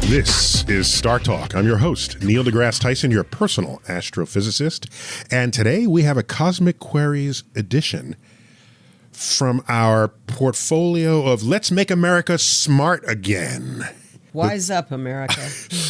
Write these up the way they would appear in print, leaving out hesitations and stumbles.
This is Startalk. I'm your host, Neil deGrasse Tyson, your personal astrophysicist. And today we have a Cosmic Queries edition from our portfolio of Let's Make America Smart Again. Wise up, America.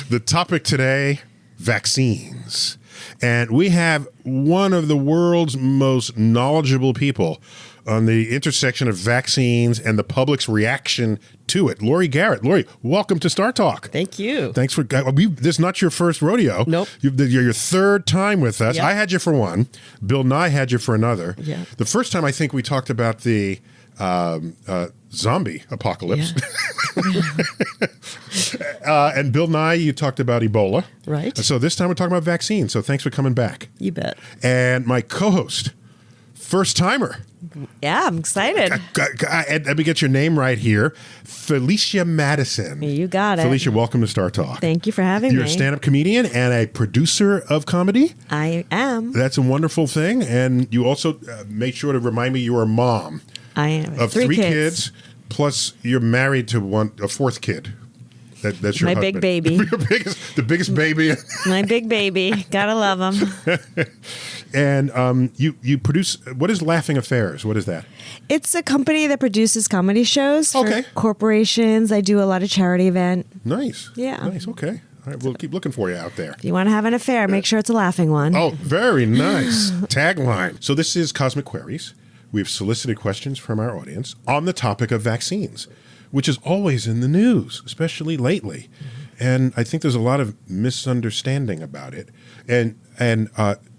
The topic today, vaccines. And we have one of the world's most knowledgeable people on the intersection of vaccines and the public's reaction to it. Lori Garrett. Lori, welcome to Startalk. Thank you. Thanks for, this is not your first rodeo. Nope. You're your third time with us. Yep. I had you for one. Bill Nye had you for another. Yeah. The first time I think we talked about the zombie apocalypse. Yeah. And Bill Nye, you talked about Ebola. Right. So this time we're talking about vaccines. So thanks for coming back. You bet. And my co-host, first timer. Yeah, I'm excited. Let me get your name right here. Felicia Madison. You got it. Felicia, welcome to Star Talk. Thank you for having You're me. a stand-up comedian and a producer of comedy. I am. That's a wonderful thing. And you also made sure to remind me you are a mom. I am. Of three kids, plus you're married to a fourth kid. That's your My husband. big baby. The biggest baby. My big baby. Gotta love him. And you produce, what is Laughing Affairs? What is that? It's a company that produces comedy shows for Okay. corporations. I do a lot of charity event. Nice. Yeah. Nice. Okay. All right. We'll keep looking for you out there. If you want to have an affair, make sure it's a laughing one. Oh, very nice. Tagline. So this is Cosmic Queries. We've solicited questions from our audience on the topic of vaccines, which is always in the news, especially lately. And I think there's a lot of misunderstanding about it. And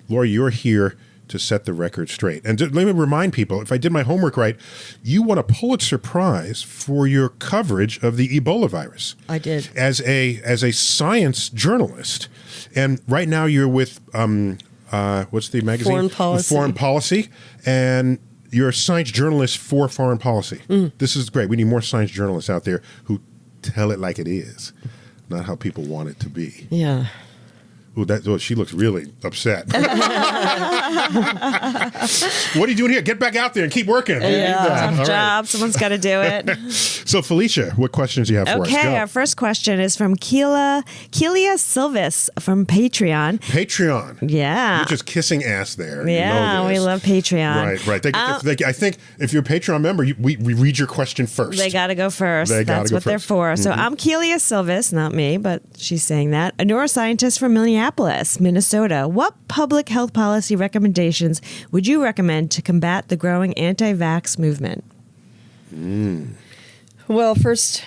Lori, you're here to set the record straight. And let me remind people, if I did my homework right, you won a Pulitzer Prize for your coverage of the Ebola virus. I did. As a science journalist. And right now you're with, what's the magazine? Foreign Policy. Foreign Policy. And you're a science journalist for foreign policy. This is great. We need more science journalists out there who tell it like it is, not how people want it to be. Yeah. Ooh, she looks really upset. What are you doing here? Get back out there and keep working. Tough All job. Someone's got to do it. right. So, Felicia, what questions do you have for us? Okay, Go. our first question is from Kelia Silvis from Patreon. Patreon. Yeah. You're just kissing ass there. You Yeah, know we this. love Patreon. Right. I think if you're a Patreon member, we read your question first. They got to go first. They gotta That's go what they're first. for. So I'm Kelia Silvis, not me, but she's saying that. A neuroscientist from Minneapolis, Minnesota. What public health policy recommendations would you recommend to combat the growing anti-vax movement? Well, first,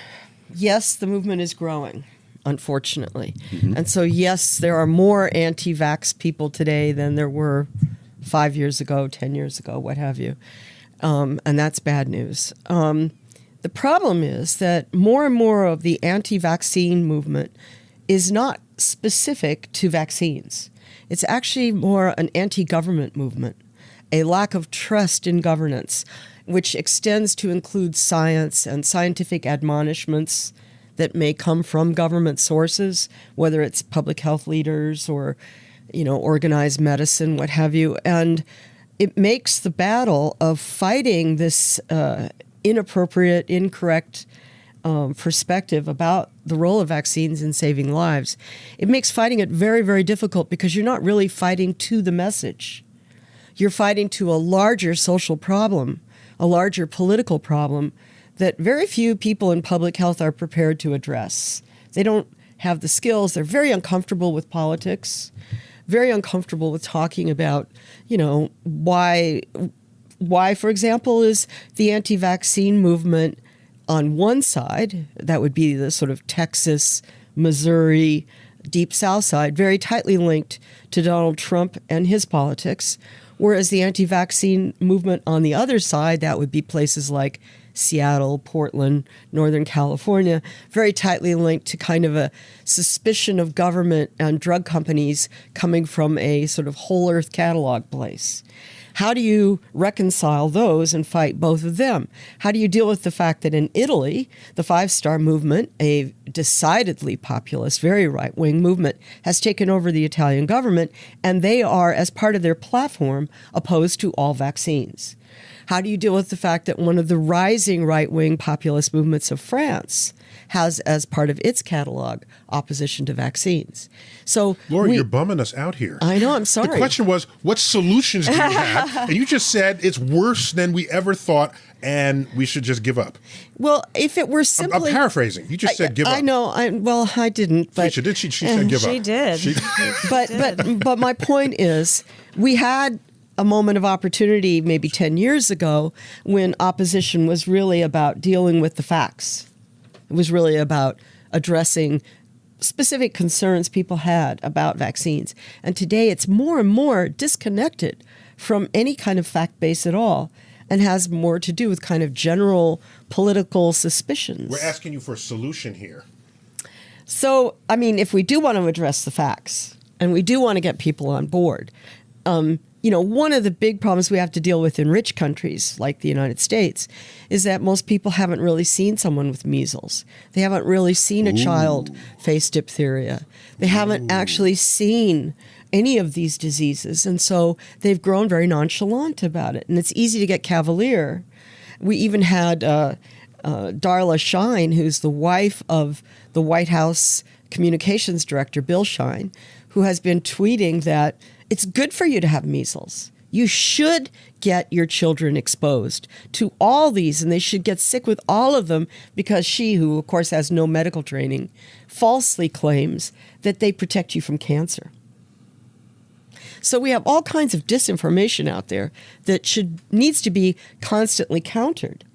yes, the movement is growing, unfortunately. And so, yes, there are more anti-vax people today than there were 5 years ago, 10 years ago, what have you. And that's bad news. The problem is that more and more of the anti-vaccine movement is not specific to vaccines. It's actually more an anti-government movement, a lack of trust in governance, which extends to include science and scientific admonishments that may come from government sources, whether it's public health leaders or, organized medicine, what have you. And it makes the battle of fighting this inappropriate, incorrect perspective about the role of vaccines in saving lives. It makes fighting it very, very difficult because you're not really fighting to the message. You're fighting to a larger social problem, a larger political problem that very few people in public health are prepared to address. They don't have the skills. They're very uncomfortable with politics, very uncomfortable with talking about, why, for example, is the anti-vaccine movement on one side, that would be the sort of Texas, Missouri, Deep South side, very tightly linked to Donald Trump and his politics, whereas the anti-vaccine movement on the other side, that would be places like Seattle, Portland, Northern California, very tightly linked to kind of a suspicion of government and drug companies coming from a sort of whole earth catalog place. How do you reconcile those and fight both of them? How do you deal with the fact that in Italy, the Five Star Movement, a decidedly populist, very right-wing movement, has taken over the Italian government, and they are, as part of their platform, opposed to all vaccines? How do you deal with the fact that one of the rising right-wing populist movements of France has as part of its catalog opposition to vaccines? So, Laura, you're bumming us out here. I know, I'm sorry. The question was, what solutions do you have? And you just said it's worse than we ever thought, and we should just give up. Well, if it were simply... I'm paraphrasing. You just said give up. I know. I didn't. But She did. She said give up. She did. But my point is, we had a moment of opportunity maybe 10 years ago when opposition was really about dealing with the facts. It was really about addressing specific concerns people had about vaccines. And today it's more and more disconnected from any kind of fact base at all and has more to do with kind of general political suspicions. We're asking you for a solution here. So, I mean, if we do want to address the facts and we do want to get people on board, one of the big problems we have to deal with in rich countries like the United States is that most people haven't really seen someone with measles. They haven't really seen a child face diphtheria. They haven't actually seen any of these diseases. And so they've grown very nonchalant about it. And it's easy to get cavalier. We even had Darla Shine, who's the wife of the White House communications director, Bill Shine, who has been tweeting that it's good for you to have measles. You should get your children exposed to all these, and they should get sick with all of them, because she, who of course has no medical training, falsely claims that they protect you from cancer. So we have all kinds of disinformation out there that needs to be constantly countered.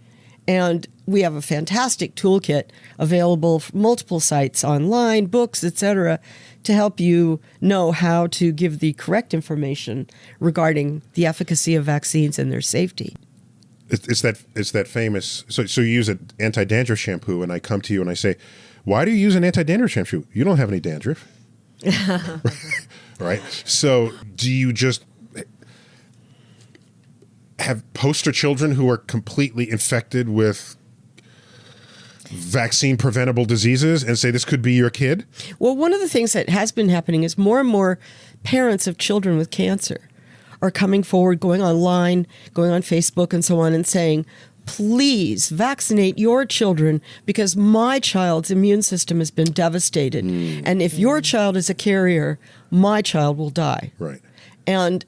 And we have a fantastic toolkit available from multiple sites online, books, etc., to help you know how to give the correct information regarding the efficacy of vaccines and their safety. It's that famous. So you use an anti-dandruff shampoo, and I come to you and I say, "Why do you use an anti-dandruff shampoo? You don't have any dandruff." Right? So do you just have poster children who are completely infected with vaccine preventable diseases and say this could be your kid? Well, one of the things that has been happening is more and more parents of children with cancer are coming forward, going online, going on Facebook and so on, and saying, please vaccinate your children because my child's immune system has been devastated. And if your child is a carrier, my child will die. Right. And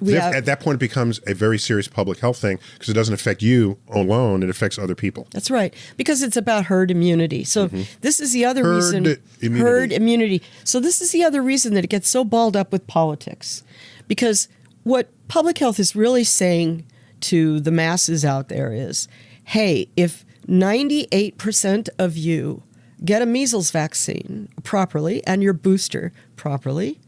at that point, it becomes a very serious public health thing because it doesn't affect you alone. It affects other people. That's right. Because it's about herd immunity. So this is the other reason. Herd immunity. So this is the other reason that it gets so balled up with politics. Because what public health is really saying to the masses out there is, hey, if 98% of you get a measles vaccine properly and your booster properly,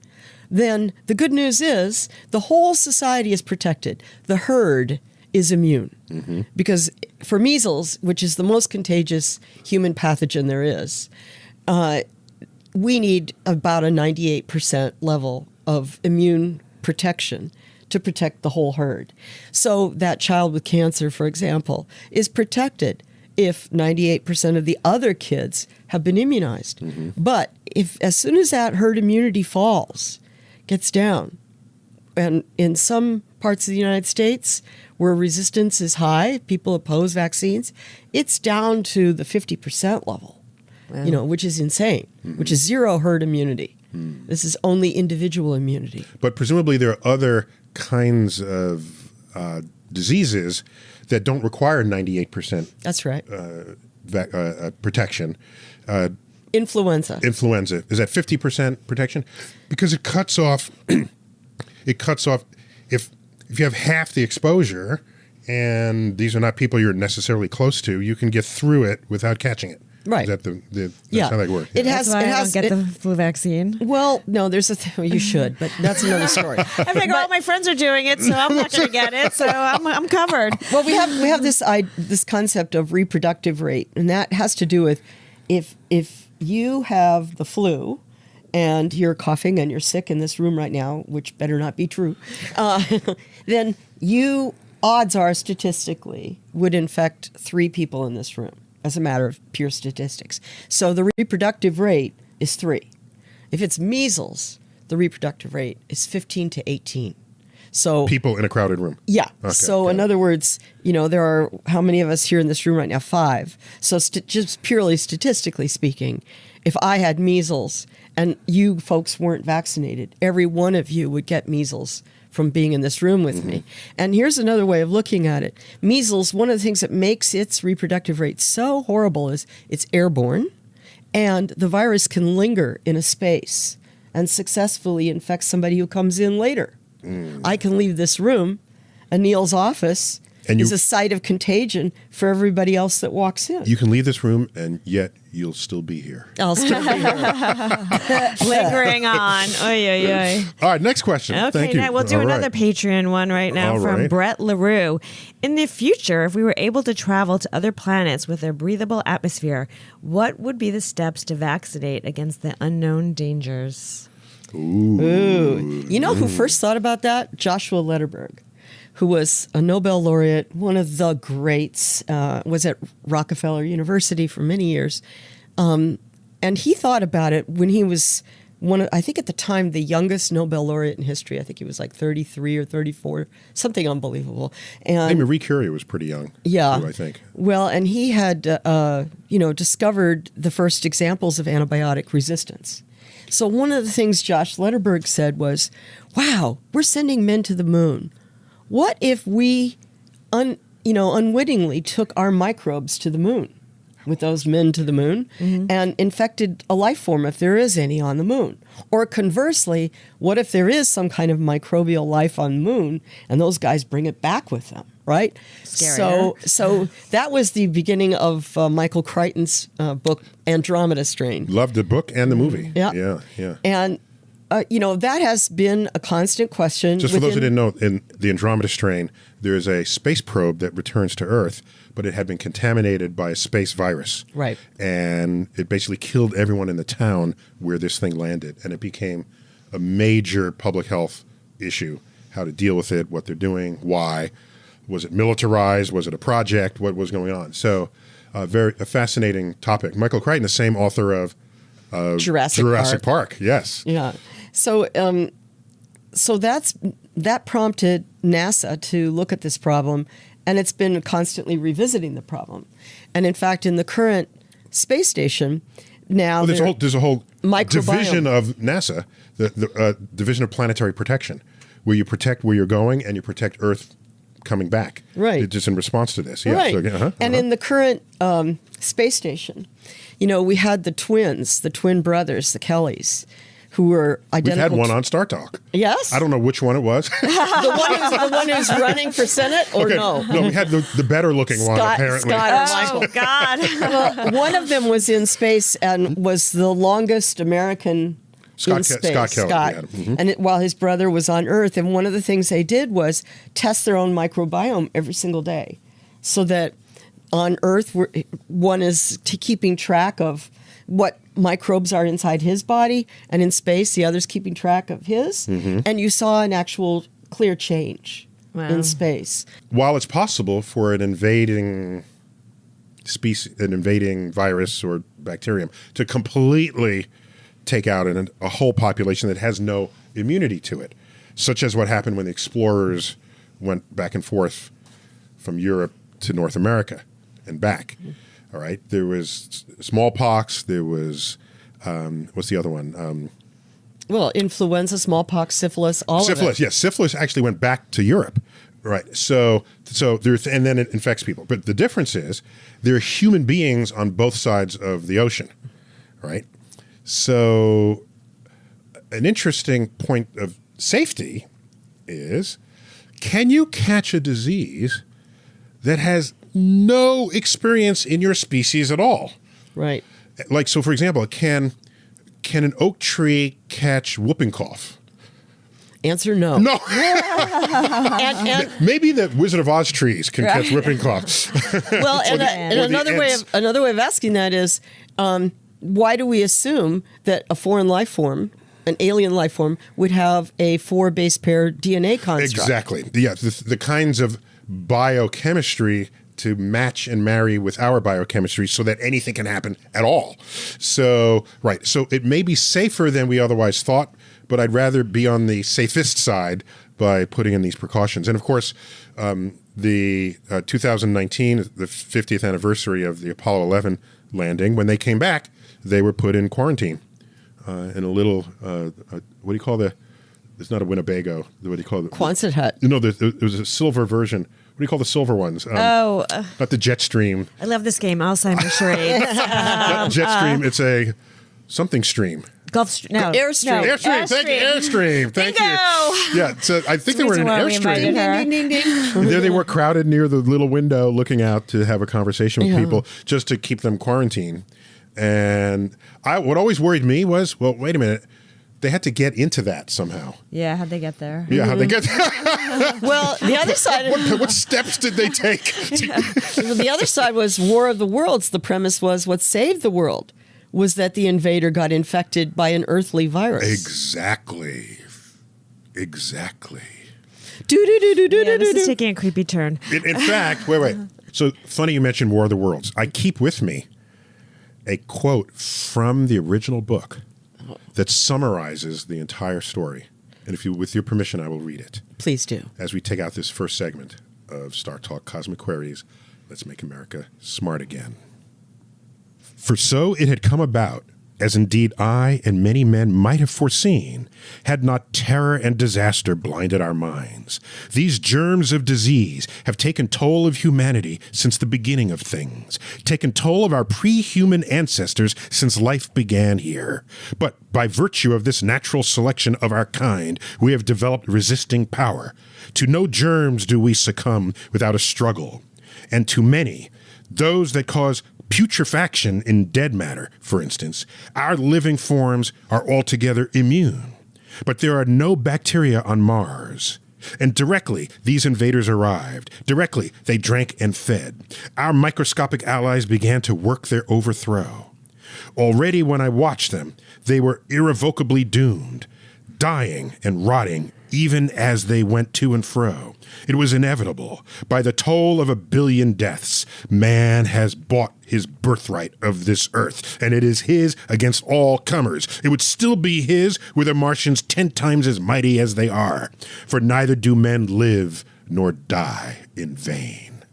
then the good news is the whole society is protected. The herd is immune. Because for measles, which is the most contagious human pathogen there is, we need about a 98% level of immune protection to protect the whole herd. So that child with cancer, for example, is protected if 98% of the other kids have been immunized. But as soon as that herd immunity gets down, and in some parts of the United States where resistance is high, people oppose vaccines, it's down to the 50% level, which is insane, which is zero herd immunity. This is only individual immunity. But presumably there are other kinds of diseases that don't require 98%. That's right. Protection. Influenza. Influenza. Is that 50% protection? Because it cuts off. It cuts off if you have half the exposure, and these are not people you're necessarily close to, you can get through it without catching it. Right. Is that that's how that works? That's why I don't get the flu vaccine. Well, no, there's you should, but that's another story. I figure all my friends are doing it, so I'm not going to get it, so I'm covered. Well, we have this concept of reproductive rate, and that has to do with if you have the flu and you're coughing and you're sick in this room right now, which better not be true, then you, odds are statistically, would infect 3 people in this room as a matter of pure statistics. So the reproductive rate is 3. If it's measles, the reproductive rate is 15 to 18. So People in a crowded room. yeah. Okay, So got in it. other words, there are how many of us here in this room right now? 5. So just purely statistically speaking, if I had measles and you folks weren't vaccinated, every one of you would get measles from being in this room with me. And here's another way of looking at it. Measles, one of the things that makes its reproductive rate so horrible is it's airborne, and the virus can linger in a space and successfully infect somebody who comes in later. I can leave this room, Anil's office is a site of contagion for everybody else that walks in. You can leave this room, and yet you'll still be here. I'll still be here. Lingering on. Oy, oy, oy. All right, next question. Okay, Thank you. now we'll do All another right. Patreon one right now All from right. Brett LaRue. In the future, if we were able to travel to other planets with a breathable atmosphere, what would be the steps to vaccinate against the unknown dangers? Ooh. You know who first thought about that? Joshua Lederberg, who was a Nobel laureate, one of the greats, was at Rockefeller University for many years. And he thought about it when he was I think at the time, the youngest Nobel laureate in history. I think he was like 33 or 34, something unbelievable. And Marie Curie was pretty young, yeah, too, I think. Well, and he had, discovered the first examples of antibiotic resistance. So one of the things Josh Lederberg said was, wow, we're sending men to the moon. What if we, unwittingly took our microbes to the moon with those men to the moon and infected a life form if there is any on the moon? Or conversely, what if there is some kind of microbial life on the moon and those guys bring it back with them, right? Scary, So that was the beginning of Michael Crichton's book, Andromeda Strain. Loved the book and the movie. Yeah. Yeah. And, that has been a constant question. Just for those who didn't know, in the Andromeda Strain, there is a space probe that returns to Earth, but it had been contaminated by a space virus. Right. And it basically killed everyone in the town where this thing landed. And it became a major public health issue, how to deal with it, what they're doing, why. Was it militarized? Was it a project? What was going on? So a fascinating topic. Michael Crichton, the same author of Jurassic Park. Yes. Yeah. So that prompted NASA to look at this problem, and it's been constantly revisiting the problem. And in fact, in the current space station now, Well, there's a whole Microbiome. division of NASA, the Division of Planetary Protection, where you protect where you're going and you protect Earth coming back. Right. It's just in response to this. Yeah. right. So, And in the current space station, we had the twin brothers, the Kellys, who were We've identical. had one on Startalk. Yes? I don't know which one it was. the one who's running for Senate, or Okay. no? No, we had the better looking one, apparently. Scott or Michael. Oh, God. Well, one of them was in space and was the longest American in space. Scott Kelly, yeah. And while his brother was on Earth, and one of the things they did was test their own microbiome every single day, so that on Earth, one is keeping track of what microbes are inside his body, and in space, the other's keeping track of his. And you saw an actual clear change in space. While it's possible for an invading virus or bacterium to completely take out a whole population that has no immunity to it, such as what happened when the explorers went back and forth from Europe to North America and back. All right, there was smallpox. There was what's the other one? Well, influenza, smallpox, syphilis, all Syphilis. of it. Yes, syphilis actually went back to Europe. Right. So there's, and then it infects people. But the difference is there are human beings on both sides of the ocean. Right. So an interesting point of safety is, can you catch a disease that has no experience in your species at all? Right. Like, so for example, can an oak tree catch whooping cough? Answer no. No. And Maybe the Wizard of Oz trees can catch whooping cough. well, and or the another way of asking that is, why do we assume that a foreign life form, an alien life form, would have a 4 base pair DNA construct? Exactly. Yeah, the kinds of biochemistry to match and marry with our biochemistry so that anything can happen at all. So, right. So it may be safer than we otherwise thought, but I'd rather be on the safest side by putting in these precautions. And of course, the 2019, the 50th anniversary of the Apollo 11 landing, when they came back, they were put in quarantine in a little, what do you call it's not a Winnebago. What do you call it? Quonset hut. No, it was a silver version. What do you call the silver ones? Not the Jetstream. I love this game, Alzheimer's charades. Not Jetstream. It's a something stream. Airstream. Airstream. Thank you. Airstream. Thank you. Yeah. So I think they were in an Airstream. Ding, ding, ding, ding. There they were crowded near the little window looking out to have a conversation with people just to keep them quarantined. And what always worried me was, well, wait a minute. They had to get into that somehow. Yeah, how'd they get there? Yeah, how'd they get there? Well, the other side... What steps did they take? The other side was War of the Worlds. The premise was what saved the world was that the invader got infected by an earthly virus. Exactly. Do, do, do, do, do, Yeah, this do, is do. taking a creepy turn. In fact, wait. So funny you mentioned War of the Worlds. I keep with me a quote from the original book that summarizes the entire story. And with your permission, I will read it. Please do. As we take out this first segment of Startalk Cosmic Queries, let's make America smart again. For so it had come about, as indeed I and many men might have foreseen, had not terror and disaster blinded our minds. These germs of disease have taken toll of humanity since the beginning of things, taken toll of our pre-human ancestors since life began here. But by virtue of this natural selection of our kind, we have developed resisting power. To no germs do we succumb without a struggle, and to many, those that cause putrefaction in dead matter, for instance, our living forms are altogether immune. But there are no bacteria on Mars. And directly these invaders arrived, directly they drank and fed, our microscopic allies began to work their overthrow. Already when I watched them, they were irrevocably doomed, dying and rotting even as they went to and fro. It was inevitable. By the toll of 1 billion deaths, man has bought his birthright of this earth, and it is his against all comers. It would still be his were the Martians 10 times as mighty as they are, for neither do men live nor die in vain.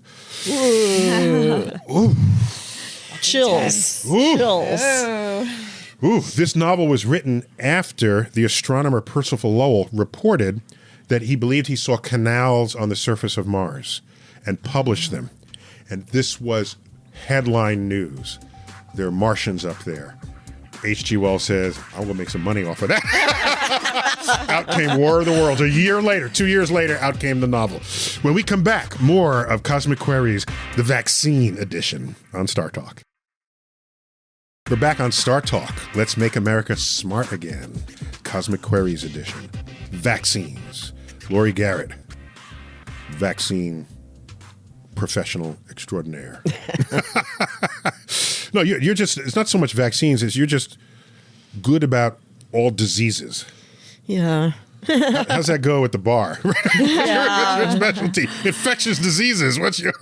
Ooh. Chills. Ooh. Chills. Ooh, this novel was written after the astronomer Percival Lowell reported that he believed he saw canals on the surface of Mars and published them. And this was headline news. There are Martians up there. H.G. Wells says, I'm going to make some money off of that. Out came War of the Worlds. 2 years later, out came the novel. When we come back, more of Cosmic Queries, the vaccine edition on Startalk. We're back on Startalk. Let's make America smart again. Cosmic Queries edition. Vaccines. Lori Garrett, vaccine professional extraordinaire. No, you're just, it's not so much vaccines as you're just good about all diseases. Yeah. How's that go at the bar? What's your specialty? Infectious diseases. What's your...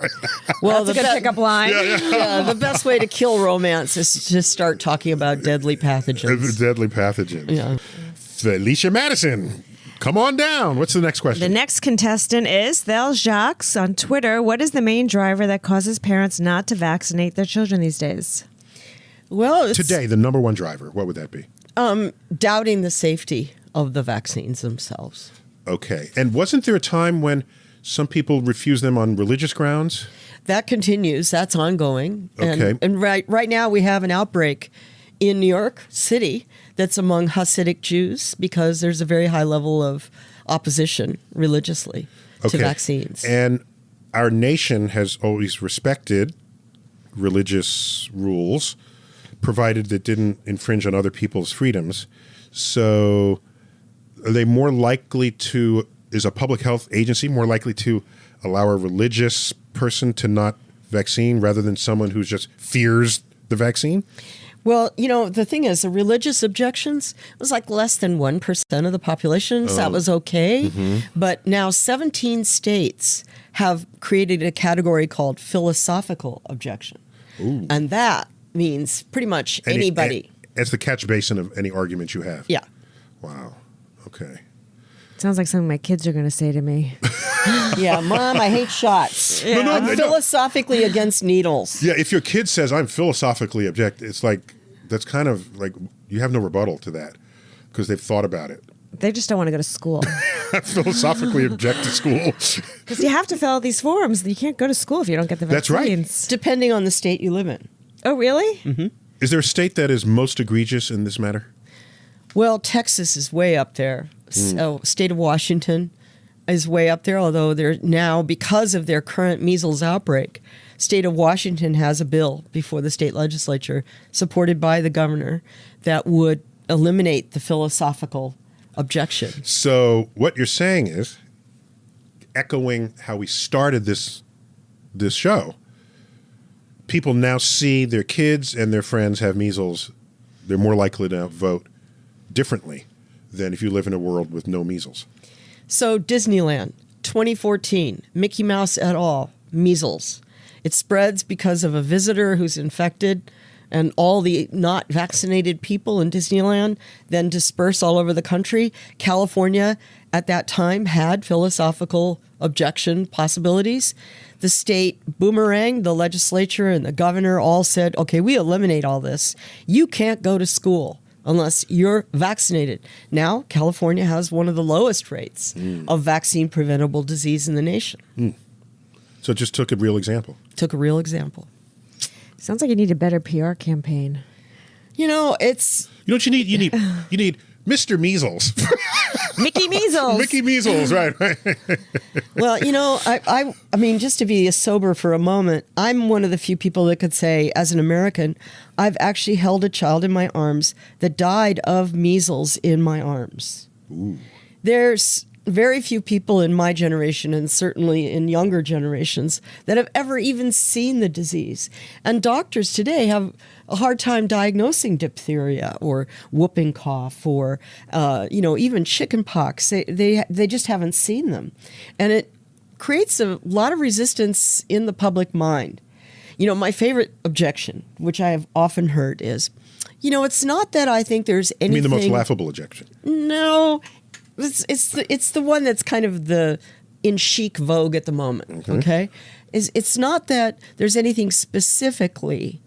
Well, That's a good pickup line. Yeah, the best way to kill romance is to just start talking about deadly pathogens. Deadly pathogens. Yeah. Felicia Madison, come on down. What's the next question? The next contestant is Thel Jacques on Twitter. What is the main driver that causes parents not to vaccinate their children these days? Well, it's Today, the number one driver, what would that be? doubting the safety of the vaccines themselves. Okay. And wasn't there a time when some people refused them on religious grounds? That continues. That's ongoing. Okay. And right now we have an outbreak in New York City that's among Hasidic Jews because there's a very high level of opposition religiously to vaccines. And our nation has always respected religious rules, provided that didn't infringe on other people's freedoms. So are they more likely to, is a public health agency more likely to allow a religious person to not vaccine rather than someone who just fears the vaccine? Well, you know, the thing is, the religious objections was like less than 1% of the population, so that was okay. Mm-hmm. But now 17 states have created a category called philosophical objection. Ooh. And that means pretty much anybody. It's the catch basin of any argument you have. Yeah. Wow. Okay. Sounds like something my kids are going to say to me. Yeah, Mom, I hate shots. I'm philosophically against needles. Yeah, if your kid says, I'm philosophically object, it's like, that's kind of like, you have no rebuttal to that because they've thought about it. They just don't want to go to school. Philosophically object to school. Because you have to fill out these forms. You can't go to school if you don't get the That's right. vaccines. Depending on the state you live in. Oh, really? Mm-hmm. Is there a state that is most egregious in this matter? Well, Texas is way up there. So, state of Washington is way up there, although they're now, because of their current measles outbreak, state of Washington has a bill before the state legislature, supported by the governor, that would eliminate the philosophical objection. So what you're saying is, echoing how we started this show, people now see their kids and their friends have measles. They're more likely to vote differently than if you live in a world with no measles. So Disneyland, 2014, Mickey Mouse et al., measles. It spreads because of a visitor who's infected, and all the not vaccinated people in Disneyland then disperse all over the country. California at that time had philosophical objection possibilities. The state boomerang, the legislature and the governor all said, okay, we eliminate all this. You can't go to school unless you're vaccinated. Now, California has one of the lowest rates of vaccine preventable disease in the nation. So it just took a real example. Took a real example. Sounds like you need a better PR campaign. You know, it's... You know what you need? You need Mr. Measles. Mickey Measles. Mickey Measles, right. Well, you know, I mean, just to be sober for a moment, I'm one of the few people that could say, as an American, I've actually held a child in my arms that died of measles in my arms. Ooh. There's very few people in my generation, and certainly in younger generations, that have ever even seen the disease. And doctors today have a hard time diagnosing diphtheria or whooping cough or, even chicken pox. They just haven't seen them. And it creates a lot of resistance in the public mind. You know, my favorite objection, which I have often heard, is, it's not that I think there's anything... You mean the most laughable objection? No, it's the one that's kind of in chic vogue at the moment. Okay, it's not that there's anything specifically,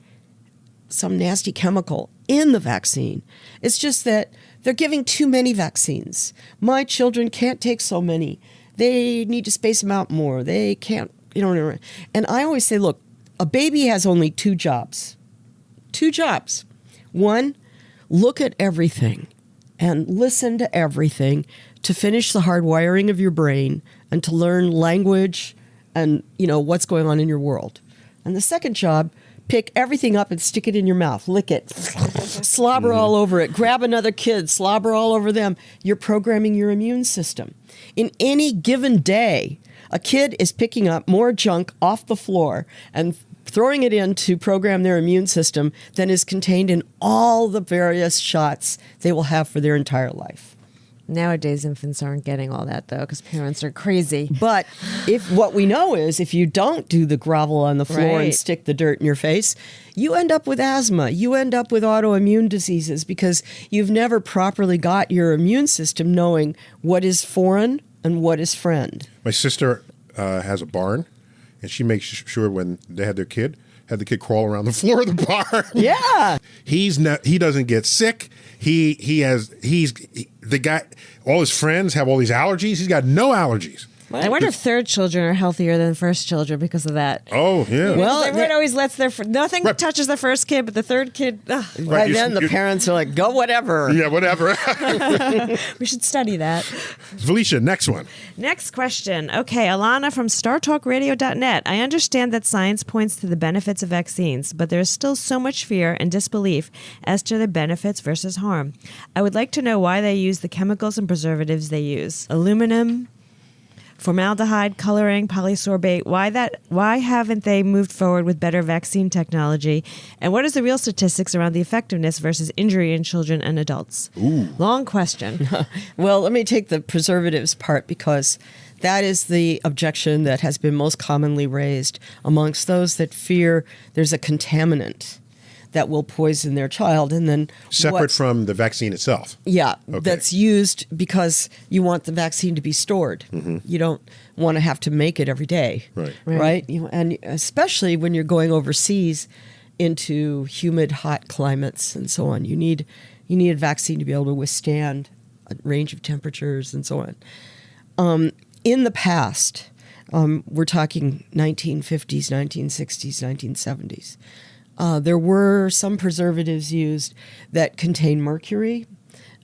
some nasty chemical in the vaccine. It's just that they're giving too many vaccines. My children can't take so many. They need to space them out more. They can't, And I always say, look, a baby has only two jobs. Two jobs. One, look at everything and listen to everything to finish the hardwiring of your brain and to learn language and, what's going on in your world. And the second job, pick everything up and stick it in your mouth. Lick it. Slobber all over it. Grab another kid. Slobber all over them. You're programming your immune system. In any given day, a kid is picking up more junk off the floor and throwing it in to program their immune system than is contained in all the various shots they will have for their entire life. Nowadays, infants aren't getting all that, though, because parents are crazy. But what we know is if you don't do the grovel on the floor and stick the dirt in your face, you end up with asthma. You end up with autoimmune diseases because you've never properly got your immune system knowing what is foreign and what is friend. My sister has a barn, and she makes sure when they had the kid crawl around the floor of the barn. Yeah. He doesn't get sick. The guy, all his friends have all these allergies. He's got no allergies. I wonder if third children are healthier than first children because of that. Oh, yeah. Well, everyone always lets nothing touches the first kid, but the third kid. By then, the parents are like, go whatever. Yeah, whatever. We should study that. Felicia, next one. Next question. Okay, Alana from StarTalkRadio.net. I understand that science points to the benefits of vaccines, but there is still so much fear and disbelief as to their benefits versus harm. I would like to know why they use the chemicals and preservatives they use. Aluminum, formaldehyde, coloring, polysorbate. Why haven't they moved forward with better vaccine technology? And what is the real statistics around the effectiveness versus injury in children and adults? Ooh. Long question. Well, let me take the preservatives part because that is the objection that has been most commonly raised amongst those that fear there's a contaminant that will poison their child. And then Separate from the vaccine itself. Yeah, Okay. that's used because you want the vaccine to be stored. You don't want to have to make it every day. Right. Right? And especially when you're going overseas into humid, hot climates and so on. You need a vaccine to be able to withstand a range of temperatures and so on. In the past, we're talking 1950s, 1960s, 1970s, there were some preservatives used that contain mercury,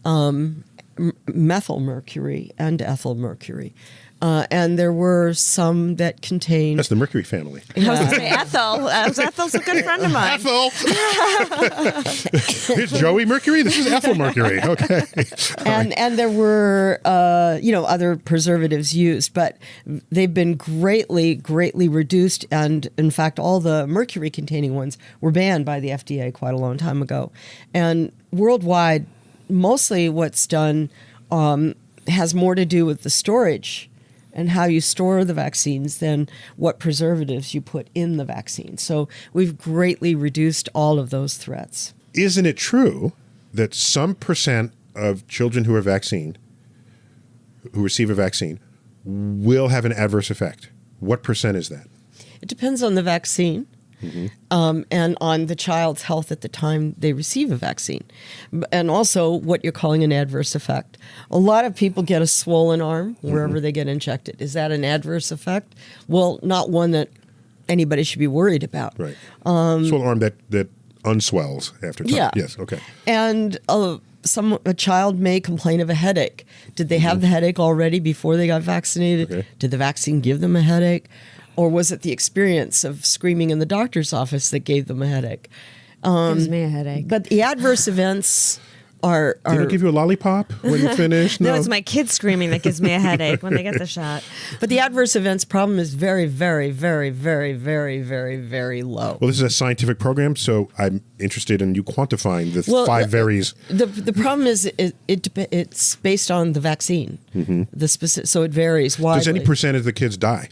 methyl mercury, and ethyl mercury. And there were some that contained... That's the mercury family. I was going to say Ethel. Ethel's a good friend of mine. Ethel! Here's Joey Mercury. This is Ethel Mercury. Okay. And there were, other preservatives used, but they've been greatly reduced. And in fact, all the mercury-containing ones were banned by the FDA quite a long time ago. And worldwide, mostly what's done has more to do with the storage and how you store the vaccines than what preservatives you put in the vaccine. So we've greatly reduced all of those threats. Isn't it true that some percent of children who receive a vaccine, will have an adverse effect? What percent is that? It depends on the vaccine. And on the child's health at the time they receive a vaccine. And also what you're calling an adverse effect. A lot of people get a swollen arm wherever they get injected. Is that an adverse effect? Well, not one that anybody should be worried about. Right. Swollen arm that unswells after time. Yeah. Yes, okay. And a child may complain of a headache. Did they have the headache already before they got vaccinated? Okay. Did the vaccine give them a headache? Or was it the experience of screaming in the doctor's office that gave them a headache? Gives me a headache. But the adverse events are... Did it give you a lollipop when you finish? No, it's my kids screaming that gives me a headache when they get the shot. But the adverse events problem is very, very, very, very, very, very, very low. Well, this is a scientific program, so I'm interested in you quantifying the five varies. The problem is it's based on the vaccine. The specific, so it varies widely. Does any percent of the kids die?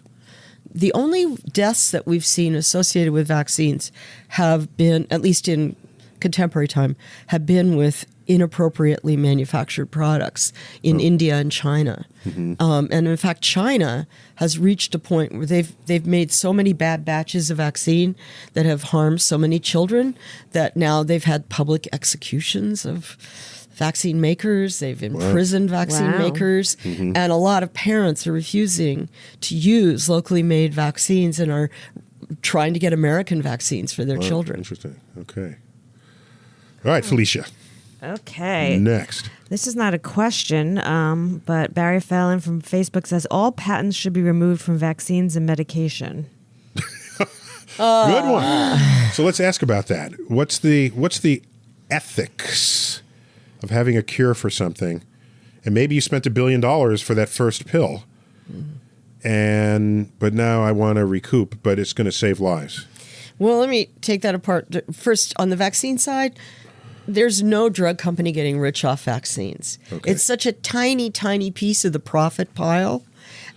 The only deaths that we've seen associated with vaccines have been, at least in contemporary time, have been with inappropriately manufactured products in India and China. And in fact, China has reached a point where they've made so many bad batches of vaccine that have harmed so many children that now they've had public executions of vaccine makers. They've imprisoned vaccine makers. And a lot of parents are refusing to use locally made vaccines and are trying to get American vaccines for their children. Interesting. Okay. All right, Felicia. Okay. Next. This is not a question, but Barry Fallon from Facebook says all patents should be removed from vaccines and medication. Good one. So let's ask about that. What's the ethics of having a cure for something, and maybe you spent $1 billion for that first pill, but now I want to recoup, but it's going to save lives. Well, let me take that apart. First, on the vaccine side, there's no drug company getting rich off vaccines. Okay. It's such a tiny, tiny piece of the profit pile.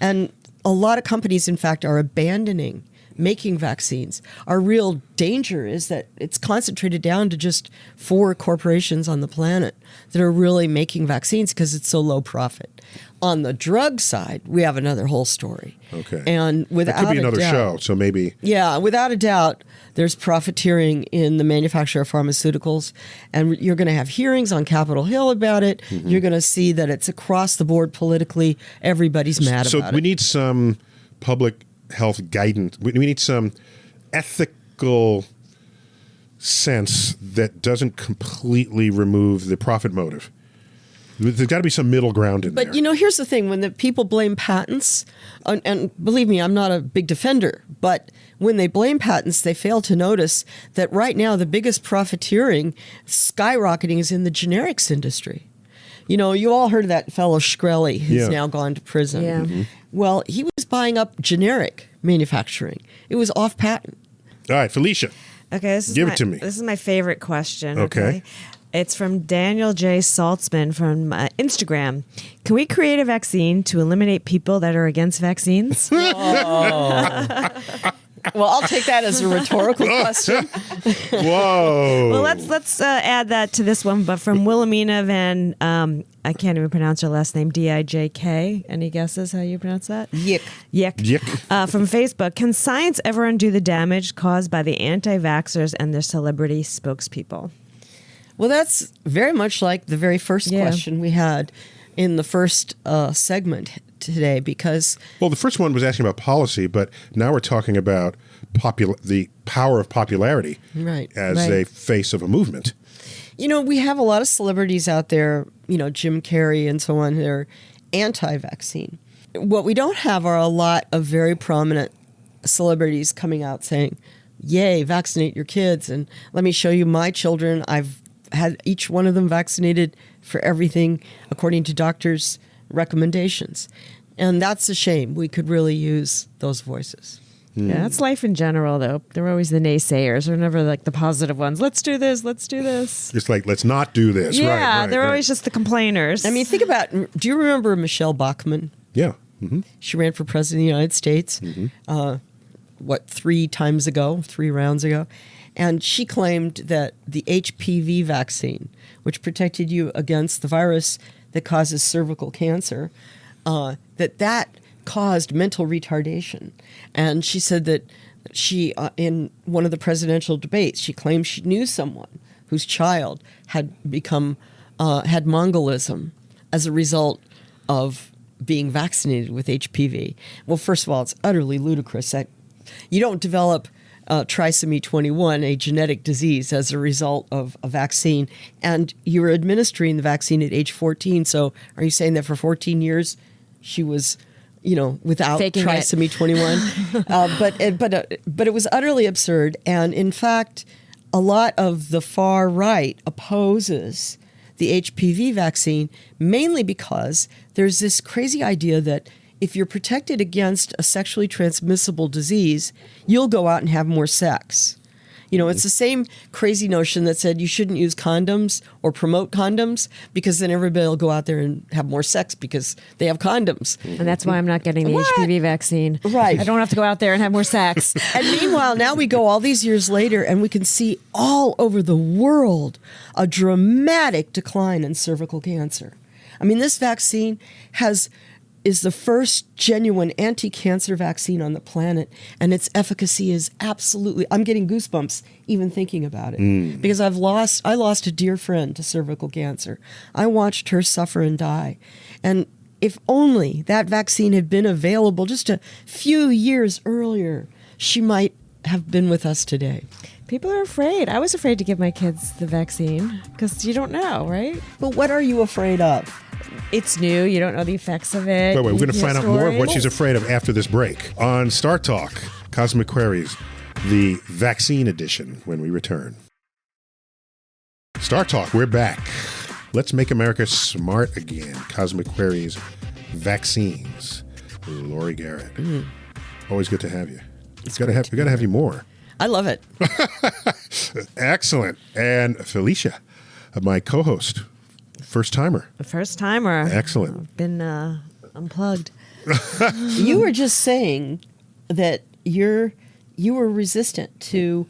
And a lot of companies, in fact, are abandoning making vaccines. Our real danger is that it's concentrated down to just 4 corporations on the planet that are really making vaccines because it's so low profit. On the drug side, we have another whole story. Okay. And without that could be another a doubt, show, so maybe. Yeah, without a doubt, there's profiteering in the manufacture of pharmaceuticals, and you're going to have hearings on Capitol Hill about it. You're going to see that it's across the board politically. Everybody's mad about it. So we need some public health guidance. We need some ethical sense that doesn't completely remove the profit motive. There's got to be some middle ground in there. But, here's the thing. When the people blame patents, and believe me, I'm not a big defender, but when they blame patents, they fail to notice that right now the biggest profiteering, skyrocketing, is in the generics industry. You all heard of that fellow Shkreli who's now gone to prison. Yeah. Well, he was buying up generic manufacturing. It was off patent. All right, Felicia. Okay, Give it to me. This is my favorite question. Okay. It's from Daniel J. Saltzman from Instagram. Can we create a vaccine to eliminate people that are against vaccines? Well, I'll take that as a rhetorical question. Whoa. Well, let's add that to this one, but from Wilhelmina Van, I can't even pronounce her last name, D-I-J-K. Any guesses how you pronounce that? Yick. Yick. Yick. From Facebook, can science ever undo the damage caused by the anti-vaxxers and their celebrity spokespeople? Well, that's very much like the very first Yeah. question we had in the first segment today, because Well, the first one was asking about policy, but now we're talking about the power of popularity Right. as Right. a face of a movement. we have a lot of celebrities out there, Jim Carrey and so on, they're anti-vaccine. What we don't have are a lot of very prominent celebrities coming out saying, yay, vaccinate your kids, and let me show you my children. I've had each one of them vaccinated for everything according to doctors' recommendations. And that's a shame. We could really use those voices. Yeah, that's life in general, though. They're always the naysayers. They're never like the positive ones. Let's do this. Let's do this. It's like, let's not do this. Yeah, right, they're right. always just the complainers. I mean, think about, do you remember Michelle Bachmann? Yeah. Mm-hmm. She ran for president of the United States, 3 rounds ago? And she claimed that the HPV vaccine, which protected you against the virus that causes cervical cancer, that caused mental retardation. And she said that she, in one of the presidential debates, she claimed she knew someone whose child had become, had Mongolism as a result of being vaccinated with HPV. Well, first of all, it's utterly ludicrous that you don't develop trisomy 21, a genetic disease, as a result of a vaccine, and you were administering the vaccine at age 14. So are you saying that for 14 years she was, without Faking it. trisomy 21? But it was utterly absurd. And in fact, a lot of the far right opposes the HPV vaccine, mainly because there's this crazy idea that if you're protected against a sexually transmissible disease, you'll go out and have more sex. It's the same crazy notion that said you shouldn't use condoms or promote condoms because then everybody will go out there and have more sex because they have condoms. and that's why I'm not getting the HPV vaccine. Right. I don't have to go out there and have more sex. And meanwhile, now we go all these years later and we can see all over the world a dramatic decline in cervical cancer. I mean, this vaccine is the first genuine anti-cancer vaccine on the planet, and its efficacy is absolutely, I'm getting goosebumps even thinking about it, because I lost a dear friend to cervical cancer. I watched her suffer and die. And if only that vaccine had been available just a few years earlier, she might have been with us today. People are afraid. I was afraid to give my kids the vaccine because you don't know, right? But what are you afraid of? It's new. You don't know the effects of it. Wait, we're You going to hear find out more of what stories. she's afraid of after this break on Startalk, Cosmic Queries, the vaccine edition, when we return. Startalk, we're back. Let's make America smart again. Cosmic Queries, vaccines. Lori Garrett. Always good to have you. We got to have you more. I love it. Excellent. And Felicia, my co-host, first timer. A first timer. Excellent. I've been unplugged. You were just saying that you were resistant to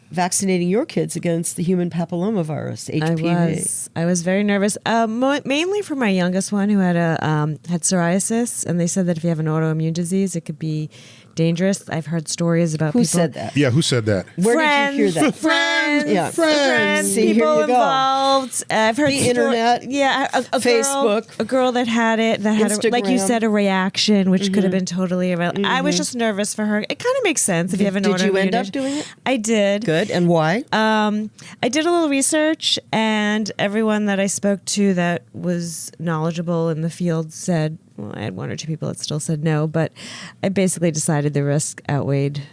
vaccinating your kids against the human papillomavirus, HPV. I was very nervous, mainly for my youngest one who had had psoriasis, and they said that if you have an autoimmune disease, it could be dangerous. I've heard stories about Who people. said that? Yeah, who said that? Where did you hear that? Friends, Yeah. friends, See, here people you go. involved. I've heard The internet, a Facebook, a girl that had it, that had, like you Instagram. said, a reaction, which could have been totally irrelevant. I was just nervous for her. It kind of makes sense if you have an autoimmune. Did you end up issue. doing it? I did. Good. And why? I did a little research, and everyone that I spoke to that was knowledgeable in the field said, well, I had one or two people that still said no, but I basically decided the risk outweighed.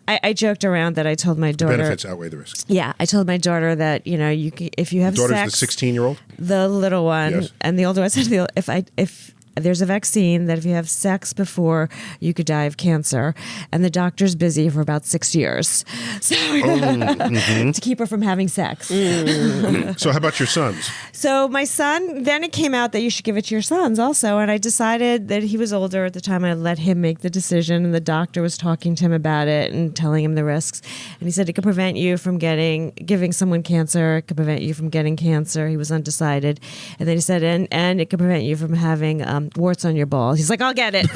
I joked around that I told my daughter. Benefits outweigh the risk. Yeah, I told my daughter that if you have Daughter's sex, the 16-year-old? the little one, Yes. and the older one, I said, if there's a vaccine that if you have sex before, you could die of cancer. And the doctor's busy for about 6 years. So to keep her from having sex. So how about your sons? So my son, then it came out that you should give it to your sons also. And I decided that he was older at the time. I let him make the decision. And the doctor was talking to him about it and telling him the risks. And he said it could prevent you from giving someone cancer. It could prevent you from getting cancer. He was undecided. And then he said, and it could prevent you from having warts on your balls. He's like, I'll get it.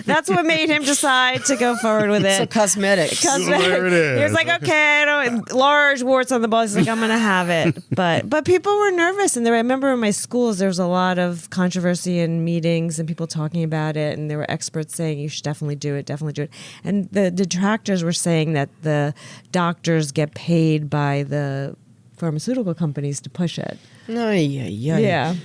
That's what made him decide to go forward with it. So cosmetic. So there it is. He was like, okay, I don't, large warts on the balls. He's like, I'm going to have it. But people were nervous. And I remember in my schools, there was a lot of controversy in meetings and people talking about it. And there were experts saying, you should definitely do it, definitely do it. And the detractors were saying that the doctors get paid by the pharmaceutical companies to push it. Yeah.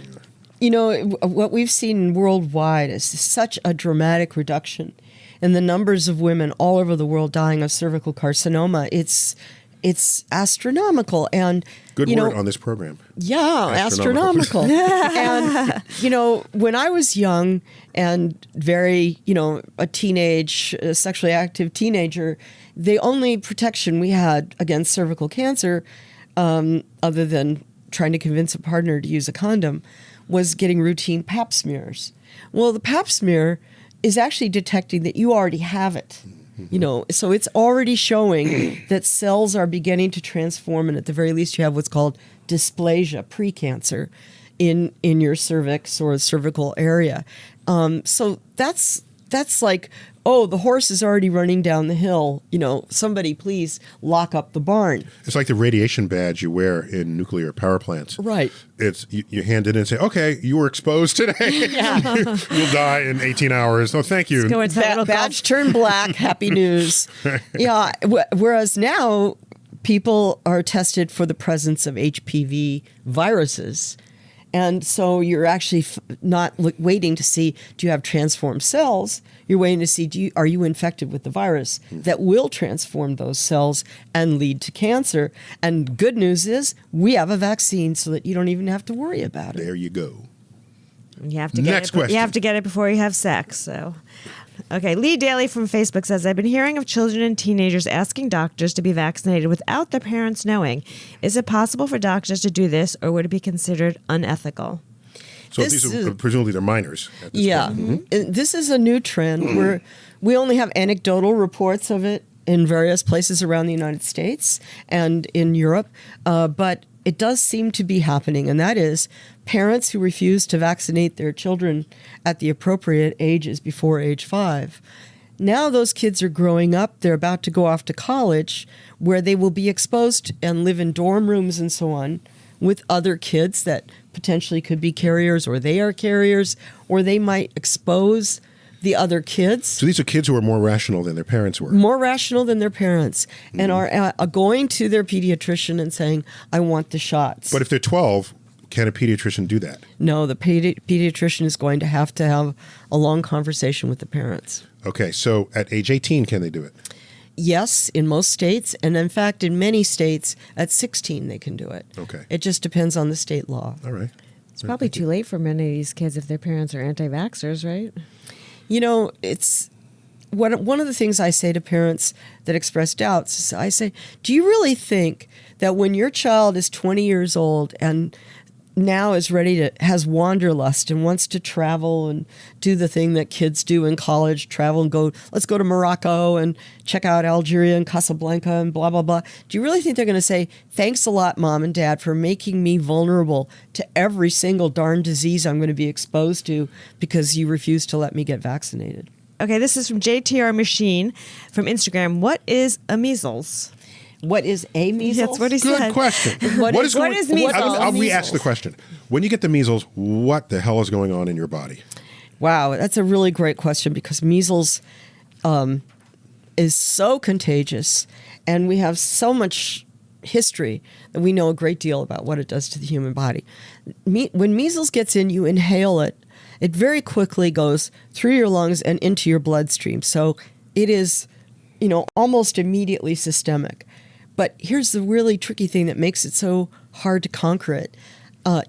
You know, what we've seen worldwide is such a dramatic reduction in the numbers of women all over the world dying of cervical carcinoma. It's astronomical. And Good word on this program. Yeah, astronomical. And, you know, when I was young and very, a sexually active teenager, the only protection we had against cervical cancer, other than trying to convince a partner to use a condom, was getting routine pap smears. Well, the pap smear is actually detecting that you already have it. So it's already showing that cells are beginning to transform, and at the very least you have what's called dysplasia, precancer, in your cervix or cervical area. So that's like, oh, the horse is already running down the hill. Somebody please lock up the barn. It's like the radiation badge you wear in nuclear power plants. Right. It's you hand it in and say, okay, you were exposed today. Yeah. You'll die in 18 hours. Oh, thank you. Badge turned black. Happy news. Yeah. Whereas now people are tested for the presence of HPV viruses. And so you're actually not waiting to see, do you have transformed cells? You're waiting to see, are you infected with the virus that will transform those cells and lead to cancer? And good news is we have a vaccine so that you don't even have to worry about it. There you go. You have to get Next it. question. You have to get it before you have sex. So, okay. Lee Daly from Facebook says, "I've been hearing of children and teenagers asking doctors to be vaccinated without their parents knowing. Is it possible for doctors to do this, or would it be considered unethical?" So these are presumably they're minors. At this point. And this is a new trend where we only have anecdotal reports of it in various places around the United States and in Europe, but it does seem to be happening, and that is parents who refuse to vaccinate their children at the appropriate ages before age 5. Now those kids are growing up. They're about to go off to college where they will be exposed and live in dorm rooms and so on with other kids that potentially could be carriers, or they are carriers, or they might expose the other kids. So these are kids who are more rational than their parents were. More rational than their parents, and are going to their pediatrician and saying, I want the shots. But if they're 12, can a pediatrician do that? No, the pediatrician is going to have a long conversation with the parents. Okay, so at age 18, can they do it? Yes, in most states, and in fact, in many states, at 16 they can do it. Okay. It just depends on the state law. All right. It's probably too late for many of these kids if their parents are anti-vaxxers, right? It's one of the things I say to parents that express doubts is I say, do you really think that when your child is 20 years old and now has wanderlust and wants to travel and do the thing that kids do in college, travel and let's go to Morocco and check out Algeria and Casablanca and blah, blah, blah. Do you really think they're going to say, thanks a lot, Mom and Dad, for making me vulnerable to every single darn disease I'm going to be exposed to because you refuse to let me get vaccinated? Okay, this is from JTR Machine from Instagram. What is a measles? What is a measles? That's what he said. Good question. What is measles? I'll re-ask the question. When you get the measles, what the hell is going on in your body? Wow, that's a really great question because measles is so contagious, and we have so much history that we know a great deal about what it does to the human body. When measles gets in, you inhale it. It very quickly goes through your lungs and into your bloodstream. So it is, almost immediately systemic. But here's the really tricky thing that makes it so hard to conquer it.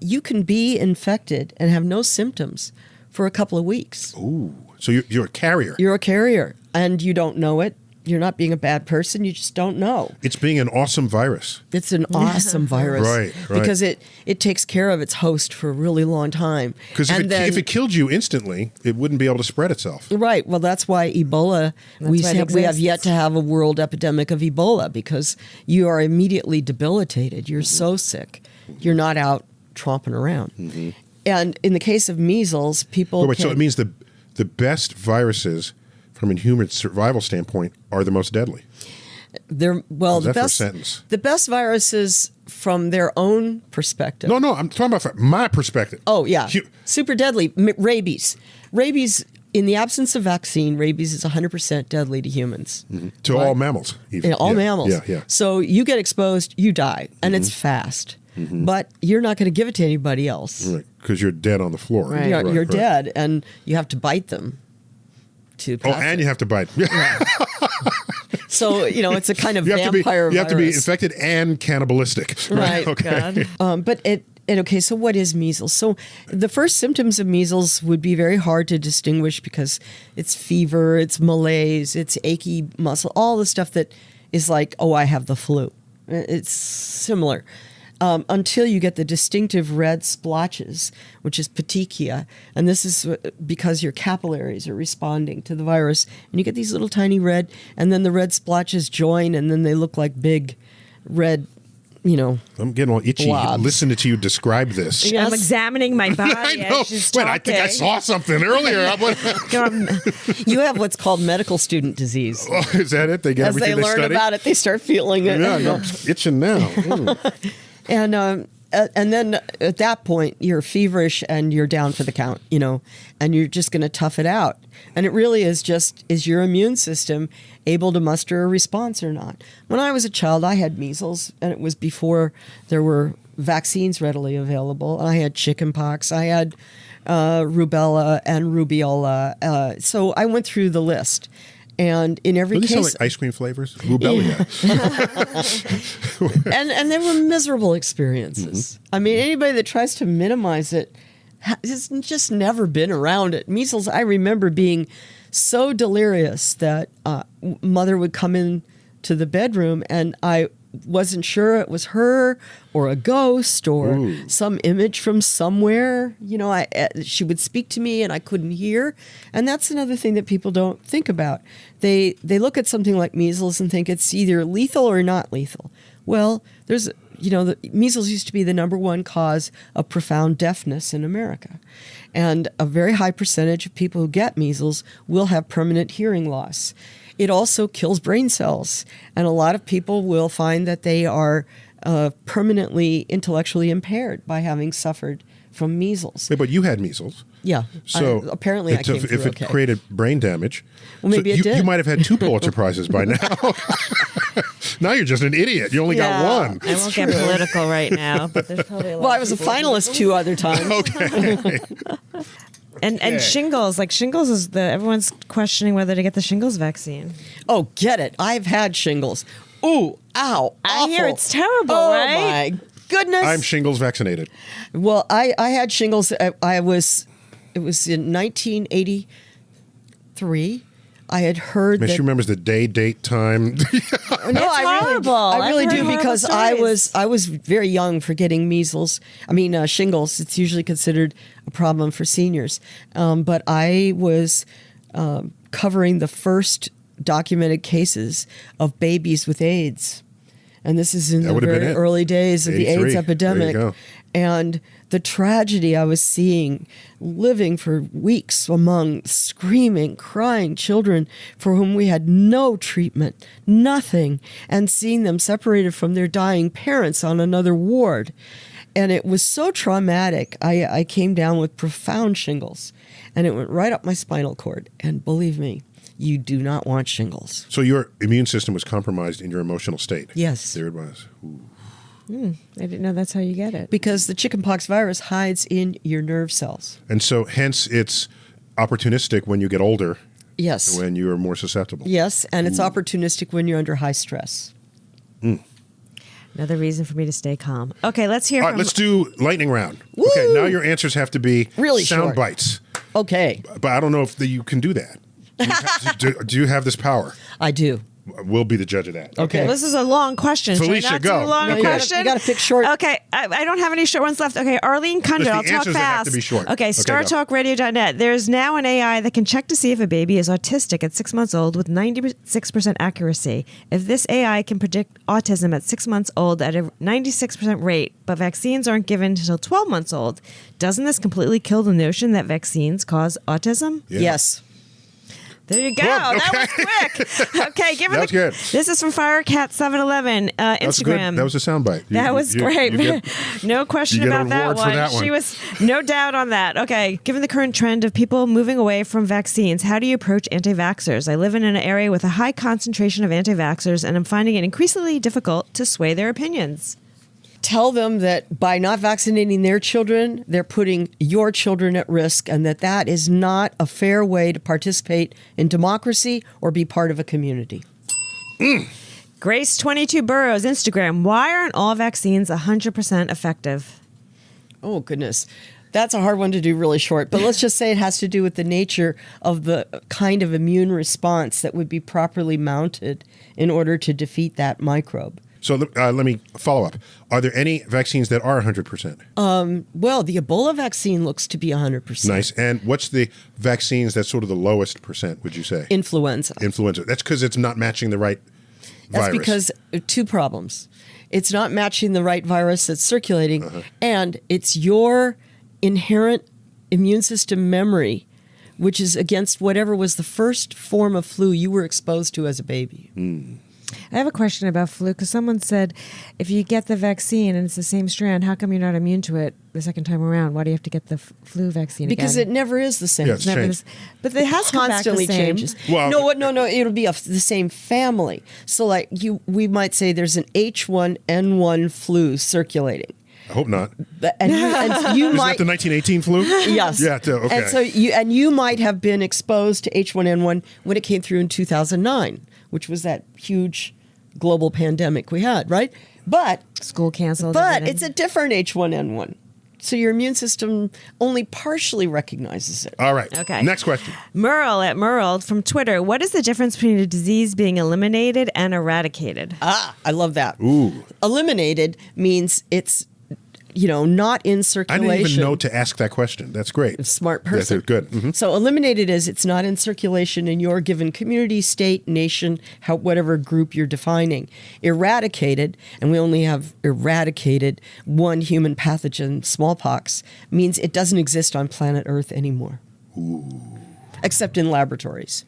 you can be infected and have no symptoms for a couple of weeks. Ooh. So you're a carrier. You're a carrier, and you don't know it. You're not being a bad person. You just don't know. It's being an awesome virus. It's an awesome virus. Right. Because it takes care of its host for a really long time. Because if it killed you instantly, it wouldn't be able to spread itself. Right. Well, that's why Ebola, we have yet to have a world epidemic of Ebola, because you are immediately debilitated. You're so sick. You're not out tromping around. Mm-hmm. And in the case of measles, people so it means the best viruses from a human survival standpoint are the most deadly. The best viruses from their own perspective. No, I'm talking about from my perspective. Oh, yeah. Super deadly. Rabies. Rabies, in the absence of vaccine, rabies is 100% deadly to humans. Mm-hmm. To all mammals, even. Yeah, all mammals. Yeah. So you get exposed, you die, and it's fast. Mm-hmm. But you're not going to give it to anybody else. Right, because you're dead on the floor. Right. You're dead, and you have to bite them. And you have to bite. So, it's a kind of vampire virus. You have to be infected and cannibalistic. Right. Okay. So what is measles? So the first symptoms of measles would be very hard to distinguish because it's fever, it's malaise, it's achy muscle, all the stuff that is like, oh, I have the flu. It's similar. Until you get the distinctive red splotches, which is petechia. And this is because your capillaries are responding to the virus. And you get these little tiny red, and then the red splotches join, and then they look like big red, I'm getting all itchy blobs. Listening to you describe this. I'm examining my body. I know. As she's Wait, I think I saw something earlier. You have what's called medical student disease. Oh, is that it? They get As everything they learn study? about it, they start feeling it. Yeah, I'm itching now. Mm. And then at that point, you're feverish and you're down for the count, and you're just going to tough it out. And it really is your immune system able to muster a response or not? When I was a child, I had measles, and it was before there were vaccines readily available. I had chickenpox. I had rubella and rubeola. So I went through the list. And in every case, sound like ice cream flavors, rubella. and they were miserable experiences. Mm-hmm. I mean, anybody that tries to minimize it has just never been around it. Measles, I remember being so delirious that mother would come in to the bedroom, and I wasn't sure it was her or a ghost or some image from somewhere. She would speak to me and I couldn't hear. And that's another thing that people don't think about. They look at something like measles and think it's either lethal or not lethal. Well, the measles used to be the number one cause of profound deafness in America. And a very high percentage of people who get measles will have permanent hearing loss. It also kills brain cells, and a lot of people will find that they are permanently intellectually impaired by having suffered from measles. Wait, but you had measles. Yeah. So apparently I came through if it okay. created brain damage, well, maybe it did. You might have had 2 Pulitzer Prizes by now. Now you're just an idiot. You only got one. I won't get political right now, but there's probably a lot. Well, I was a finalist 2 other times. Okay. And shingles, everyone's questioning whether to get the shingles vaccine. Oh, get it. I've had shingles. Ooh, ow, I awful. hear it's terrible, oh, right? Oh, my goodness. I'm shingles vaccinated. Well, I had shingles. It was in 1983. I had heard She remembers the day, date, time. No, I really do because I was very young for getting measles. I mean, shingles. It's usually considered a problem for seniors. But I was covering the first documented cases of babies with AIDS. And this is in the very early days of the AIDS epidemic. There you go. And the tragedy I was seeing, living for weeks among screaming, crying children for whom we had no treatment, nothing, and seeing them separated from their dying parents on another ward. And it was so traumatic. I came down with profound shingles, and it went right up my spinal cord. And believe me, you do not want shingles. So your immune system was compromised in your emotional state. Yes. There it was. Ooh. I didn't know that's how you get it. Because the chickenpox virus hides in your nerve cells. And so hence it's opportunistic when you get older. Yes. When you are more susceptible. Yes, and it's opportunistic when you're under high stress. Another reason for me to stay calm. Okay, let's hear All from... right, let's do lightning round. Woo! Okay, now your answers have to be Really sound short. bites. Okay, But I don't know if you can do that. Do you have this power? I do. We'll be the judge of that. Okay. This is a long question. Should I Felicia, not go. do a long No, you question? you gotta pick short. Okay, I don't have any short ones left. Okay, Arlene Kundra, Listen, I'll the talk answers fast. have to be short. Okay, Okay, go. StarTalkRadio.net. There's now an AI that can check to see if a baby is autistic at 6 months old with 96% accuracy. If this AI can predict autism at 6 months old at a 96% rate, but vaccines aren't given until 12 months old, doesn't this completely kill the notion that vaccines cause autism? Yeah. Yes. There you go. Good, That was okay. quick. Okay, given That was good. This is from Firecat711 That was good. Instagram. That was a soundbite. That was great. No question you get about an that award for one. that one. She was no doubt on that. Okay, given the current trend of people moving away from vaccines, how do you approach anti-vaxxers? I live in an area with a high concentration of anti-vaxxers, and I'm finding it increasingly difficult to sway their opinions. Tell them that by not vaccinating their children, they're putting your children at risk, and that is not a fair way to participate in democracy or be part of a community. Grace22 Burrows, Instagram. Why aren't all vaccines 100% effective? Oh, goodness. That's a hard one to do really short, but let's just say it has to do with the nature of the kind of immune response that would be properly mounted in order to defeat that microbe. So let me follow up. Are there any vaccines that are 100%? Well, the Ebola vaccine looks to be 100%. Nice. And what's the vaccines that's sort of the lowest percent, would you say? Influenza. Influenza. That's because it's not matching the right That's virus. because two problems. It's not matching the right virus that's circulating, and it's your inherent immune system memory, which is against whatever was the first form of flu you were exposed to as a baby. I have a question about flu because someone said if you get the vaccine and it's the same strand, how come you're not immune to it the second time around? Why do you have to get the flu vaccine Because again? it never is the same. Yeah, it's Never changed. But it has come back the Constantly same. changes. Well- No. It'll be the same family. So, like we might say there's an H1N1 flu circulating, I hope not. and you Is might that the 1918 flu? Yes. Yeah, okay. And so you might have been exposed to H1N1 when it came through in 2009, which was that huge global pandemic we had, right? But School canceled. it's a different H1N1. So your immune system only partially recognizes it. All right. Okay. Next question. Merle at Merle from Twitter. What is the difference between a disease being eliminated and eradicated? I love that. Ooh. Eliminated means it's not in I circulation. didn't even know to ask that question. That's great. Smart person. That's good. Mhm. So eliminated is it's not in circulation in your given community, state, nation, whatever group you're defining. Eradicated, and we only have eradicated one human pathogen, smallpox, means it doesn't exist on planet Earth anymore. Except in laboratories.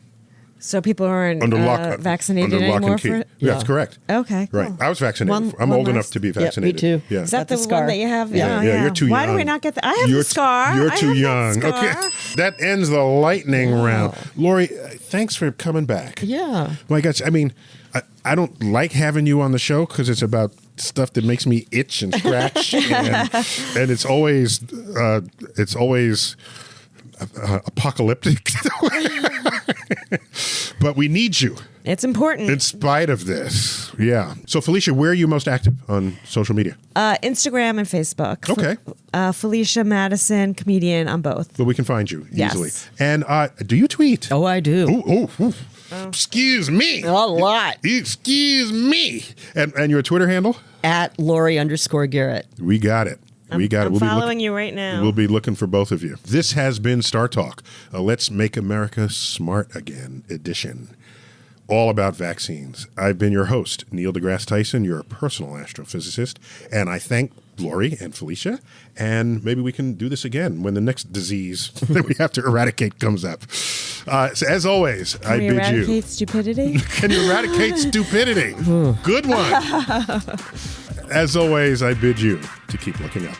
So people aren't Under lock, vaccinated under lock anymore and key. for it? Yeah, that's correct. Okay, cool. Right. I was vaccinated. I'm One old enough last- to be Yeah, vaccinated. me too. Yeah. Is that Got the the scar. one that you have? Yeah. Oh, You're too young. Why do we not get that? I have the scar. You're I too have that young. scar. Okay. That ends the lightning round. Lori, thanks for coming back. Yeah. My gosh, I mean, I don't like having you on the show because it's about stuff that makes me itch and scratch, and it's always apocalyptic. But we need you It's important. in spite of this. Yeah. So, Felicia, where are you most active on social media? Instagram and Facebook. Okay. Felicia Madison, comedian on both. So we can find you Yes. easily. And do you tweet? Oh, I do. Ooh. Excuse me. A lot. Excuse me. And your Twitter handle? At Lori_Garrett. We got it. We got it. I'm We'll be following you right now. We'll be looking for both of you. This has been Star Talk, a Let's Make America Smart Again edition, all about vaccines. I've been your host, Neil deGrasse Tyson, your personal astrophysicist, and I thank Lori and Felicia, and maybe we can do this again when the next disease that we have to eradicate comes up. So as always, I Can we bid eradicate you. stupidity? Can you eradicate stupidity? Good one. As always, I bid you to keep looking up.